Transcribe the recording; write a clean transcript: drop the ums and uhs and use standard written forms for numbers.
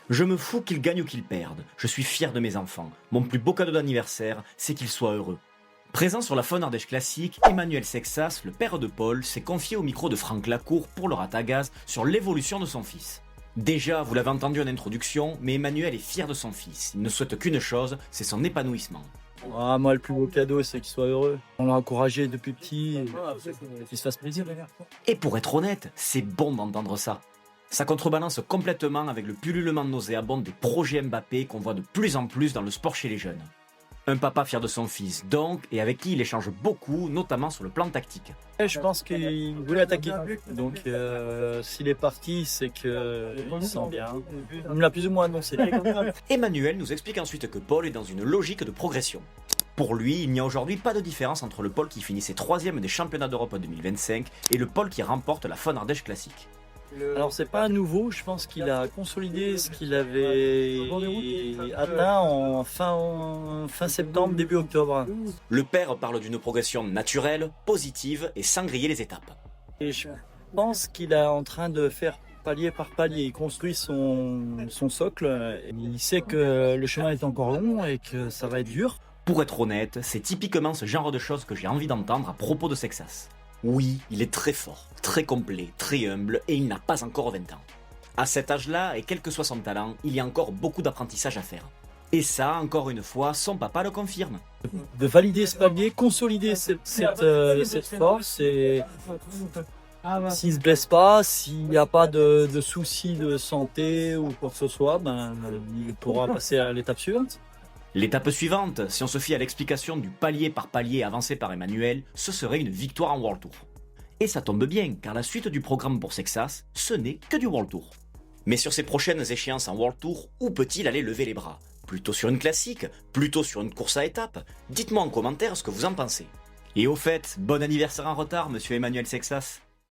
Je me fous qu'ils gagnent ou qu'ils perdent. Je suis fier de mes enfants. Mon plus beau cadeau d'anniversaire, c'est qu'ils soient heureux. Présent sur la Fun Ardèche Classique, Emmanuel Sexas, le père de Paul, s'est confié au micro de Franck Lacour pour le Ratagaz sur l'évolution de son fils. Déjà, vous l'avez entendu en introduction, mais Emmanuel est fier de son fils. Il ne souhaite qu'une chose, c'est son épanouissement. Ah, moi, le plus beau cadeau, c'est qu'il soit heureux. On l'a encouragé depuis petit, qu'il se fasse plaisir. Et pour être honnête, c'est bon d'entendre ça. Ça contrebalance complètement avec le pullulement nauséabond des projets Mbappé qu'on voit de plus en plus dans le sport chez les jeunes. Un papa fier de son fils donc, et avec qui il échange beaucoup, notamment sur le plan tactique. Je pense qu'il voulait attaquer. Donc, s'il est parti, c'est qu'il se sent bien. Il me l'a plus ou moins annoncé. Emmanuel nous explique ensuite que Paul est dans une logique de progression. Pour lui, il n'y a aujourd'hui pas de différence entre le Paul qui finissait 3e des championnats d'Europe 2025 et le Paul qui remporte la Fun Ardèche Classique. Alors, c'est pas nouveau. Je pense qu'il a consolidé ce qu'il avait atteint en fin septembre, début octobre. Le père parle d'une progression naturelle, positive et sans griller les étapes. Et je pense qu'il est en train de faire palier par palier. Il construit son socle. Il sait que le chemin est encore long et que ça va être dur. Pour être honnête, c'est typiquement ce genre de choses que j'ai envie d'entendre à propos de Sexas. Oui, il est très fort, très complet, très humble et il n'a pas encore 20 ans. À cet âge-là, et quel que soit son talent, il y a encore beaucoup d'apprentissage à faire. Et ça, encore une fois, son papa le confirme. De valider ce palier, consolider cette force et s'il se blesse pas, s'il n'y a pas de soucis de santé ou quoi que ce soit, il pourra passer à l'étape suivante. L'étape suivante, si on se fie à l'explication du palier par palier avancé par Emmanuel, ce serait une victoire en World Tour. Et ça tombe bien, car la suite du programme pour Sexas, ce n'est que du World Tour. Mais sur ses prochaines échéances en World Tour, où peut-il aller lever les bras? Plutôt sur une classique? Plutôt sur une course à étapes? Dites-moi en commentaire ce que vous en pensez. Et au fait, bon anniversaire en retard, monsieur Emmanuel Sexas.